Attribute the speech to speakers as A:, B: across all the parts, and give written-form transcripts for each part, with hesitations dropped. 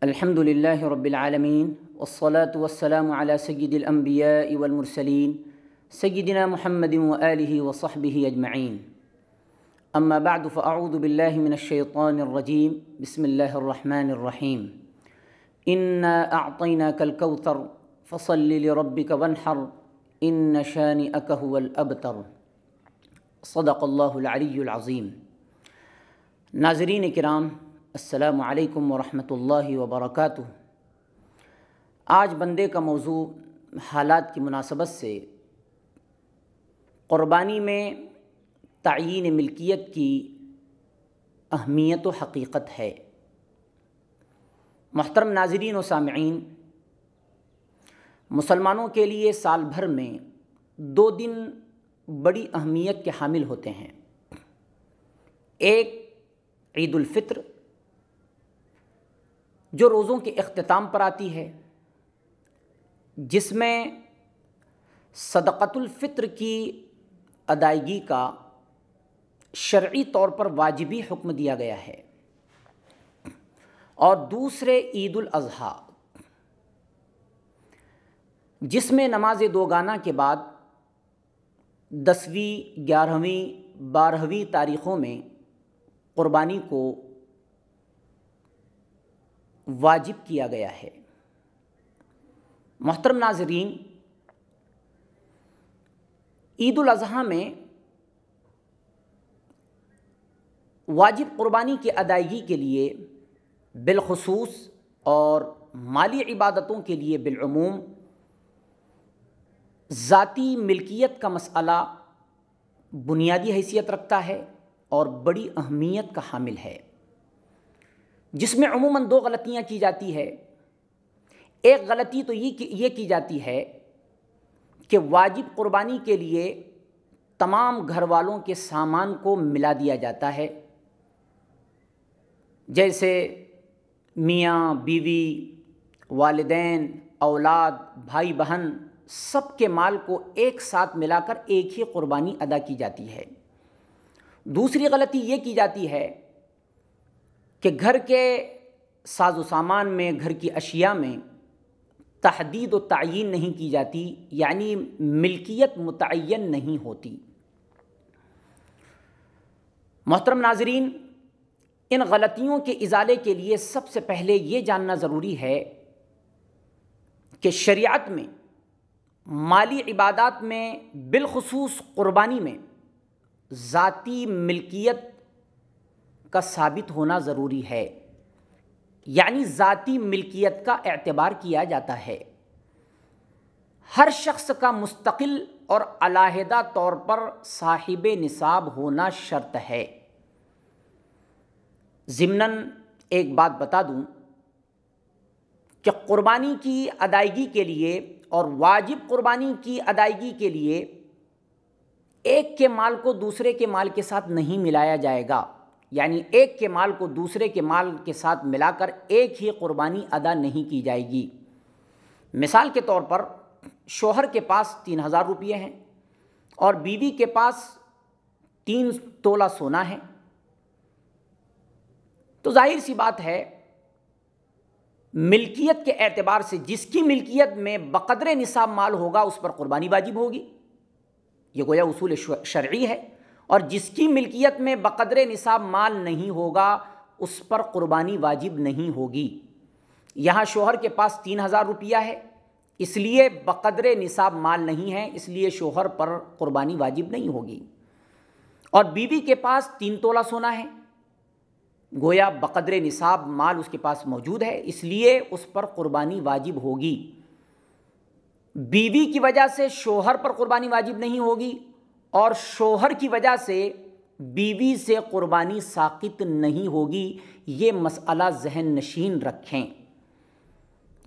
A: الحمدللہ رب العالمین والصلاة والسلام علی سید الانبیاء والمرسلین سیدنا محمد وآلہ وصحبہ اجمعین اما بعد فاعوذ باللہ من الشیطان الرجیم بسم اللہ الرحمن الرحیم انا اعطیناک الکوثر فصل لربک وانحر ان شانئک هو الابتر صدق اللہ العلی العظیم۔ ناظرین کرام، السلام علیکم ورحمۃ اللہ وبرکاتہ۔ آج بندے کا موضوع حالات کی مناسبت سے قربانی میں تعیین ملکیت کی اہمیت و حقیقت ہے۔ محترم ناظرین و سامعین، مسلمانوں کے لیے سال بھر میں 2 دن بڑی اہمیت کے حامل ہوتے ہیں۔ ایک عید الفطر جو روزوں کے اختتام پر آتی ہے، جس میں صدقۃ الفطر کی ادائیگی کا شرعی طور پر واجبی حکم دیا گیا ہے، اور دوسرے عید الاضحیٰ، جس میں نماز دوگانہ کے بعد 10ویں، 11ویں، 12ویں تاریخوں میں قربانی کو واجب کیا گیا ہے۔ محترم ناظرین، عید الاضحیٰ میں واجب قربانی کی ادائیگی کے لیے بالخصوص اور مالی عبادتوں کے لیے بالعموم ذاتی ملکیت کا مسئلہ بنیادی حیثیت رکھتا ہے اور بڑی اہمیت کا حامل ہے، جس میں عموماً 2 غلطیاں کی جاتی ہے۔ ایک غلطی تو یہ کی جاتی ہے کہ واجب قربانی کے لیے تمام گھر والوں کے سامان کو ملا دیا جاتا ہے، جیسے میاں، بیوی، والدین، اولاد، بھائی بہن، سب کے مال کو ایک ساتھ ملا کر ایک ہی قربانی ادا کی جاتی ہے۔ دوسری غلطی یہ کی جاتی ہے کہ گھر کے ساز و سامان میں، گھر کی اشیاء میں تحدید و تعیین نہیں کی جاتی، یعنی ملکیت متعین نہیں ہوتی۔ محترم ناظرین، ان غلطیوں کے ازالے کے لیے سب سے پہلے یہ جاننا ضروری ہے کہ شریعت میں مالی عبادات میں بالخصوص قربانی میں ذاتی ملکیت کا ثابت ہونا ضروری ہے، یعنی ذاتی ملکیت کا اعتبار کیا جاتا ہے۔ ہر شخص کا مستقل اور علیحدہ طور پر صاحب نصاب ہونا شرط ہے۔ ضمناً ایک بات بتا دوں کہ قربانی کی ادائیگی کے لیے اور واجب قربانی کی ادائیگی کے لیے ایک کے مال کو دوسرے کے مال کے ساتھ نہیں ملایا جائے گا، یعنی ایک کے مال کو دوسرے کے مال کے ساتھ ملا کر ایک ہی قربانی ادا نہیں کی جائے گی۔ مثال کے طور پر شوہر کے پاس 3000 روپیے ہیں اور بیوی کے پاس 3 تولہ سونا ہے، تو ظاہر سی بات ہے ملکیت کے اعتبار سے جس کی ملکیت میں بقدر نصاب مال ہوگا اس پر قربانی واجب ہوگی، یہ گویا اصول شرعی ہے، اور جس کی ملکیت میں بقدر نصاب مال نہیں ہوگا اس پر قربانی واجب نہیں ہوگی۔ یہاں شوہر کے پاس 3000 روپیہ ہے، اس لیے بقدر نصاب مال نہیں ہے، اس لیے شوہر پر قربانی واجب نہیں ہوگی، اور بیوی کے پاس 3 تولہ سونا ہے، گویا بقدر نصاب مال اس کے پاس موجود ہے، اس لیے اس پر قربانی واجب ہوگی۔ بیوی کی وجہ سے شوہر پر قربانی واجب نہیں ہوگی، اور شوہر کی وجہ سے بیوی سے قربانی ساقط نہیں ہوگی، یہ مسئلہ ذہن نشین رکھیں۔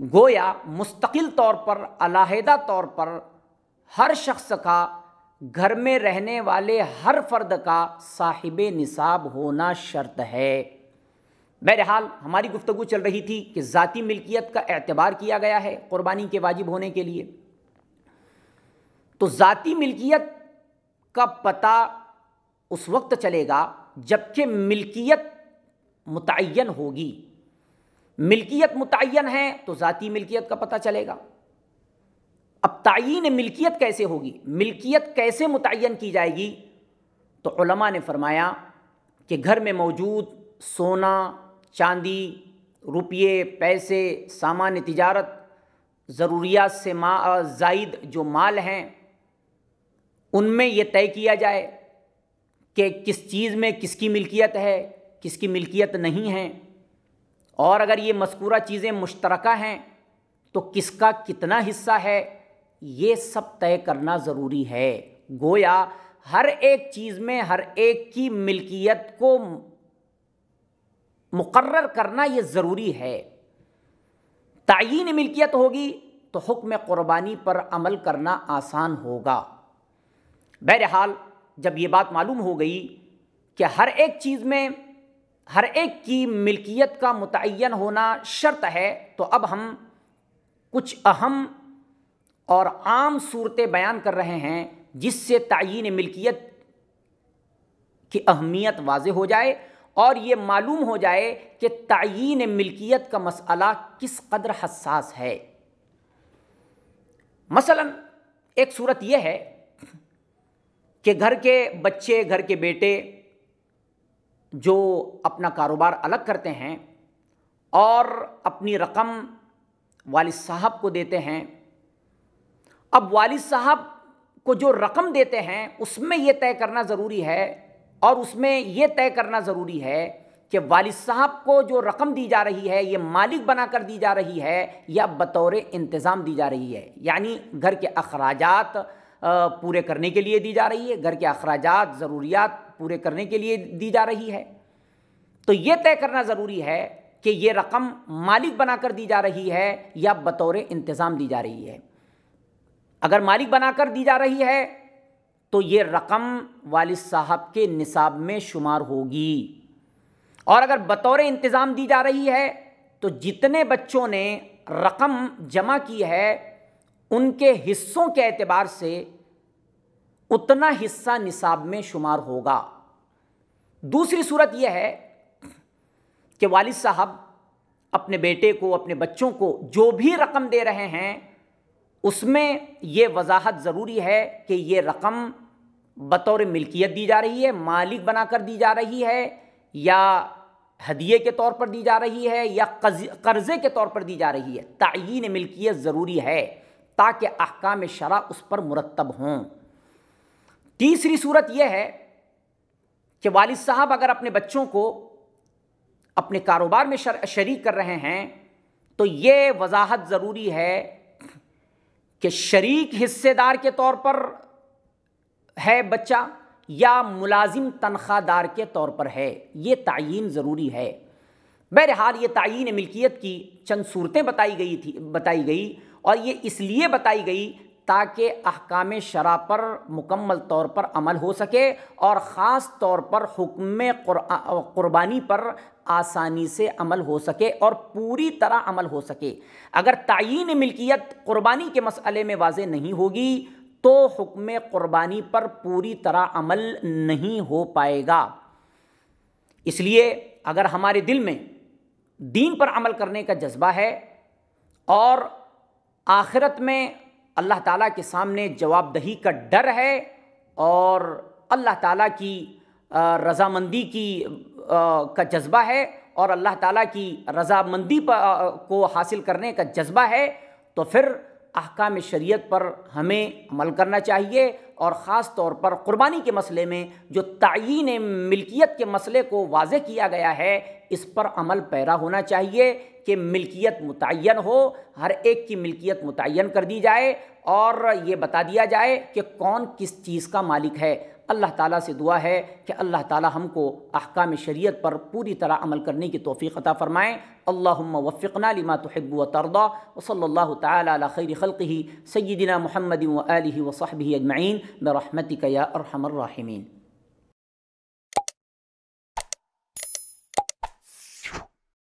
A: گویا مستقل طور پر، علیحدہ طور پر ہر شخص کا، گھر میں رہنے والے ہر فرد کا صاحب نصاب ہونا شرط ہے۔ بہرحال ہماری گفتگو چل رہی تھی کہ ذاتی ملکیت کا اعتبار کیا گیا ہے قربانی کے واجب ہونے کے لیے، تو ذاتی ملکیت کا پتہ اس وقت چلے گا جب کہ ملکیت متعین ہوگی۔ ملکیت متعین ہے تو ذاتی ملکیت کا پتہ چلے گا۔ اب تعیین ملکیت کیسے ہوگی، ملکیت کیسے متعین کی جائے گی؟ تو علماء نے فرمایا کہ گھر میں موجود سونا، چاندی، روپیے، پیسے، سامان تجارت، ضروریات سے زائد جو مال ہیں، ان میں یہ طے کیا جائے کہ کس چیز میں کس کی ملکیت ہے، کس کی ملکیت نہیں ہے، اور اگر یہ مذکورہ چیزیں مشترکہ ہیں تو کس کا کتنا حصہ ہے، یہ سب طے کرنا ضروری ہے۔ گویا ہر ایک چیز میں ہر ایک کی ملکیت کو مقرر کرنا یہ ضروری ہے۔ تعیین ملکیت ہوگی تو حکم قربانی پر عمل کرنا آسان ہوگا۔ بہرحال جب یہ بات معلوم ہو گئی کہ ہر ایک چیز میں ہر ایک کی ملکیت کا متعین ہونا شرط ہے، تو اب ہم کچھ اہم اور عام صورتیں بیان کر رہے ہیں جس سے تعیین ملکیت کی اہمیت واضح ہو جائے اور یہ معلوم ہو جائے کہ تعیین ملکیت کا مسئلہ کس قدر حساس ہے۔ مثلا ایک صورت یہ ہے کہ گھر کے بچے، گھر کے بیٹے جو اپنا کاروبار الگ کرتے ہیں اور اپنی رقم والد صاحب کو دیتے ہیں۔ اب والد صاحب کو جو رقم دیتے ہیں اس میں یہ طے کرنا ضروری ہے، اور اس میں یہ طے کرنا ضروری ہے کہ والد صاحب کو جو رقم دی جا رہی ہے یہ مالک بنا کر دی جا رہی ہے یا بطور انتظام دی جا رہی ہے، یعنی گھر کے اخراجات پورے کرنے کے لیے دی جا رہی ہے، گھر کے اخراجات، ضروریات پورے کرنے کے لیے دی جا رہی ہے۔ تو یہ طے کرنا ضروری ہے کہ یہ رقم مالک بنا کر دی جا رہی ہے یا بطور انتظام دی جا رہی ہے۔ اگر مالک بنا کر دی جا رہی ہے تو یہ رقم والد صاحب کے نصاب میں شمار ہوگی، اور اگر بطور انتظام دی جا رہی ہے تو جتنے بچوں نے رقم جمع کی ہے ان کے حصوں کے اعتبار سے اتنا حصہ نصاب میں شمار ہوگا۔ دوسری صورت یہ ہے کہ والد صاحب اپنے بیٹے کو، اپنے بچوں کو جو بھی رقم دے رہے ہیں اس میں یہ وضاحت ضروری ہے کہ یہ رقم بطور ملکیت دی جا رہی ہے، مالک بنا کر دی جا رہی ہے، یا ہدیے کے طور پر دی جا رہی ہے، یا قرضے کے طور پر دی جا رہی ہے۔ تعیین ملکیت ضروری ہے تاکہ احکام شرع اس پر مرتب ہوں۔ تیسری صورت یہ ہے کہ والد صاحب اگر اپنے بچوں کو اپنے کاروبار میں شریک کر رہے ہیں تو یہ وضاحت ضروری ہے کہ شریک حصے دار کے طور پر ہے بچہ یا ملازم تنخواہ دار کے طور پر ہے، یہ تعیین ضروری ہے۔ بہرحال یہ تعیین ملکیت کی چند صورتیں بتائی گئی اور یہ اس لیے بتائی گئی تاکہ احکام شرع پر مکمل طور پر عمل ہو سکے اور خاص طور پر حکم قربانی پر آسانی سے عمل ہو سکے اور پوری طرح عمل ہو سکے۔ اگر تعیین ملکیت قربانی کے مسئلے میں واضح نہیں ہوگی تو حکم قربانی پر پوری طرح عمل نہیں ہو پائے گا۔ اس لیے اگر ہمارے دل میں دین پر عمل کرنے کا جذبہ ہے اور آخرت میں اللہ تعالیٰ کے سامنے جواب دہی کا ڈر ہے اور اللہ تعالیٰ کی رضامندی کا جذبہ ہے اور اللہ تعالیٰ کی رضامندی کو حاصل کرنے کا جذبہ ہے، تو پھر احکام شریعت پر ہمیں عمل کرنا چاہیے، اور خاص طور پر قربانی کے مسئلے میں جو تعیین ملکیت کے مسئلے کو واضح کیا گیا ہے اس پر عمل پیرا ہونا چاہیے کہ ملکیت متعین ہو، ہر ایک کی ملکیت متعین کر دی جائے اور یہ بتا دیا جائے کہ کون کس چیز کا مالک ہے۔ اللہ تعالیٰ سے دعا ہے کہ اللہ تعالیٰ ہم کو احکام شریعت پر پوری طرح عمل کرنے کی توفیق عطا فرمائیں۔ اللہم وفقنا لما تحب وترضى، وصلی اللہ تعالی علی خیر خلقہ سیدنا محمد وآلہ وصحبہ اجمعین برحمتک یا ارحم الراحمین۔